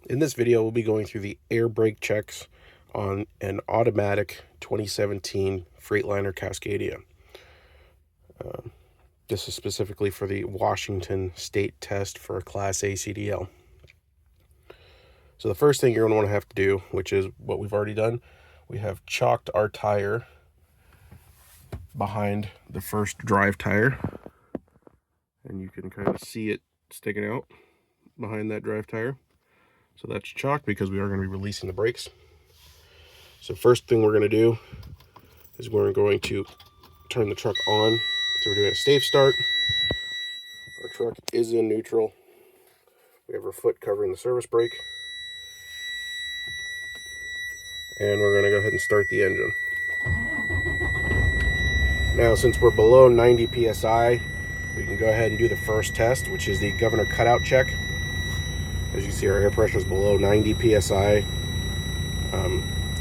In this video, we'll be going through the air brake checks on an automatic 2017 Freightliner Cascadia. This is specifically for the Washington State test for a Class A CDL. So the first thing you're going to want to have to do, which is what we've already done, we have chalked our tire behind the first drive tire. And you can kind of see it sticking out behind that drive tire. So that's chalked because we are going to be releasing the brakes. So first thing we're going to do is we're going to turn the truck on. So we're doing a safe start. Our truck is in neutral. We have our foot covering the service brake. And we're going to go ahead and start the engine. Now, since we're below 90 PSI, we can go ahead and do the first test, which is the governor cutout check. As you see, our air pressure is below 90 PSI.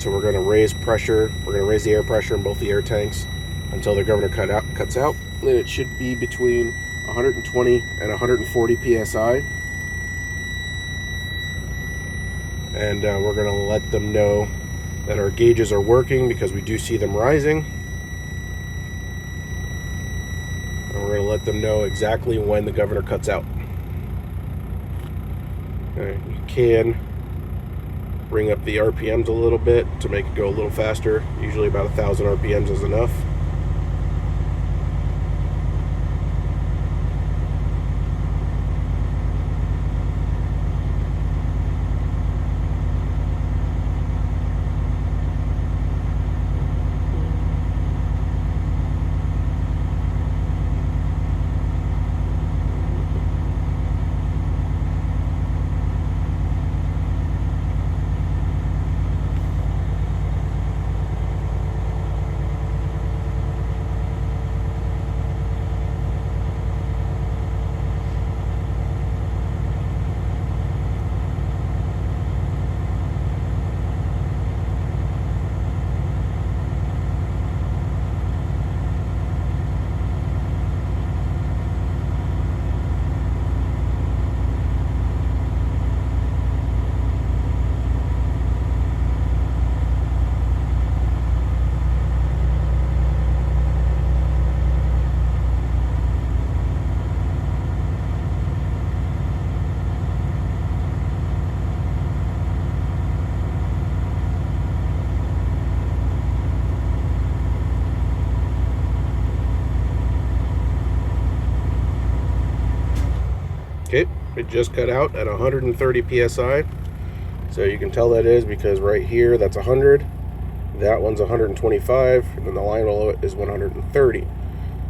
So we're going to raise pressure. We're going to raise the air pressure in both the air tanks until the governor cuts out. And it should be between 120 and 140 PSI. And we're going to let them know that our gauges are working because we do see them rising. And we're going to let them know exactly when the governor cuts out. You can bring up the RPMs a little bit to make it go a little faster. Usually about 1,000 RPMs is enough. Okay, it just cut out at 130 PSI. So you can tell that is because right here, that's 100. That one's 125, and then the line below it is 130.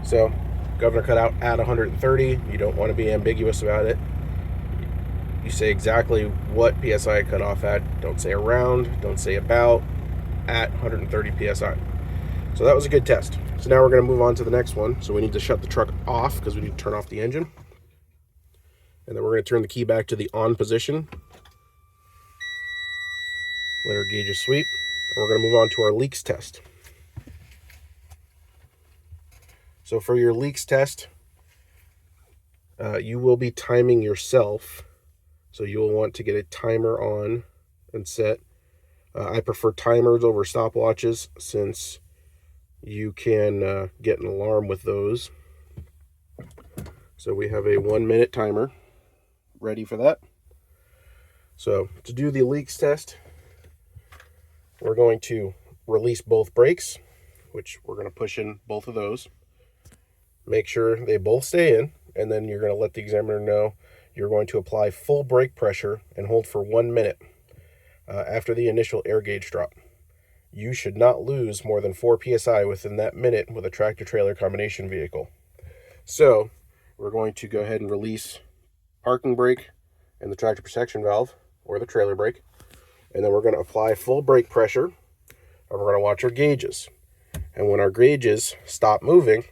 So, governor cut out at 130. You don't want to be ambiguous about it. You say exactly what PSI cut off at. Don't say around, don't say about, at 130 PSI. So that was a good test. So now we're going to move on to the next one. So we need to shut the truck off because we need to turn off the engine. And then we're going to turn the key back to the on position. Let our gauges sweep. And we're going to move on to our leaks test. So for your leaks test, you will be timing yourself. So you will want to get a timer on and set. I prefer timers over stopwatches since you can get an alarm with those. So we have a 1-minute timer ready for that. So to do the leaks test, we're going to release both brakes, which we're going to push in both of those. Make sure they both stay in, and then you're going to let the examiner know you're going to apply full brake pressure and hold for 1 minute after the initial air gauge drop. You should not lose more than 4 PSI within that minute with a tractor-trailer combination vehicle. So we're going to go ahead and release parking brake and the tractor protection valve, or the trailer brake. And then we're going to apply full brake pressure, and we're going to watch our gauges. And when our gauges stop moving,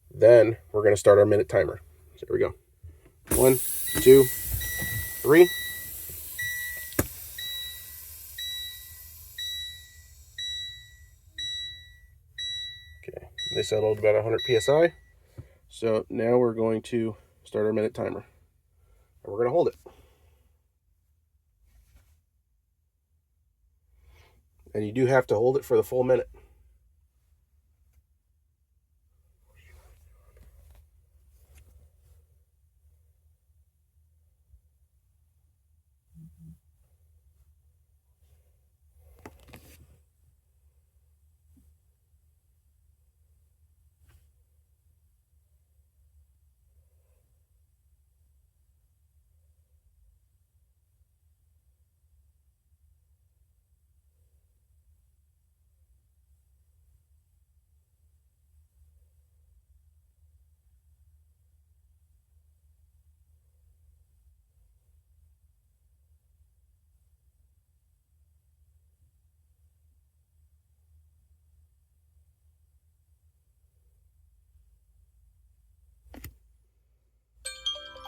then we're going to start our minute timer. So here we go. 1, 2, 3. Okay, they settled about 100 PSI. So now we're going to start our minute timer. And we're going to hold it. And you do have to hold it for the full minute.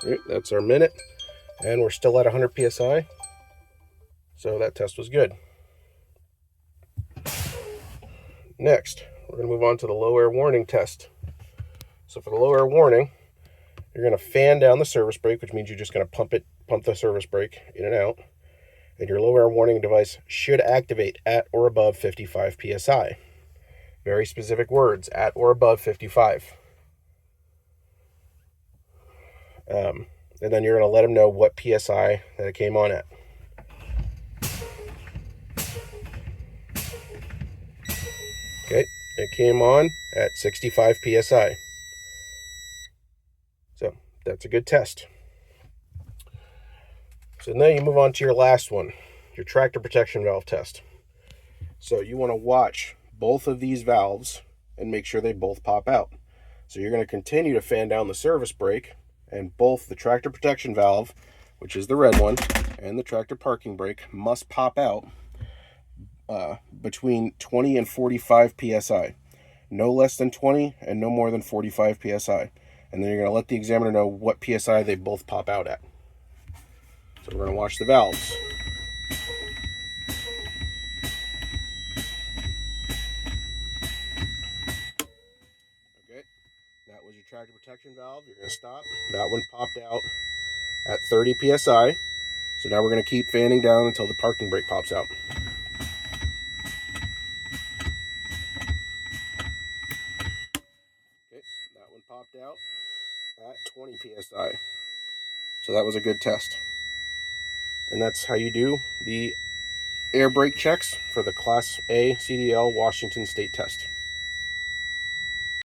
All right, that's our minute, and we're still at 100 psi. So that test was good. Next, we're going to move on to the low air warning test. So for the low air warning, you're going to fan down the service brake, which means you're just going to pump the service brake in and out. And your low air warning device should activate at or above 55 psi. Very specific words, at or above 55. And then you're going to let them know what psi that it came on at. Okay, it came on at 65 psi. So that's a good test. So now you move on to your last one, your tractor protection valve test. So you want to watch both of these valves and make sure they both pop out. So you're going to continue to fan down the service brake, and both the tractor protection valve, which is the red one, and the tractor parking brake must pop out between 20 and 45 psi. No less than 20 and no more than 45 psi. And then you're going to let the examiner know what psi they both pop out at. So we're going to watch the valves. Okay, that was your tractor protection valve. You're going to stop. That one popped out at 30 psi. So now we're going to keep fanning down until the parking brake pops out. Okay, that one popped out at 20 psi. So that was a good test. And that's how you do the air brake checks for the Class A CDL Washington State test.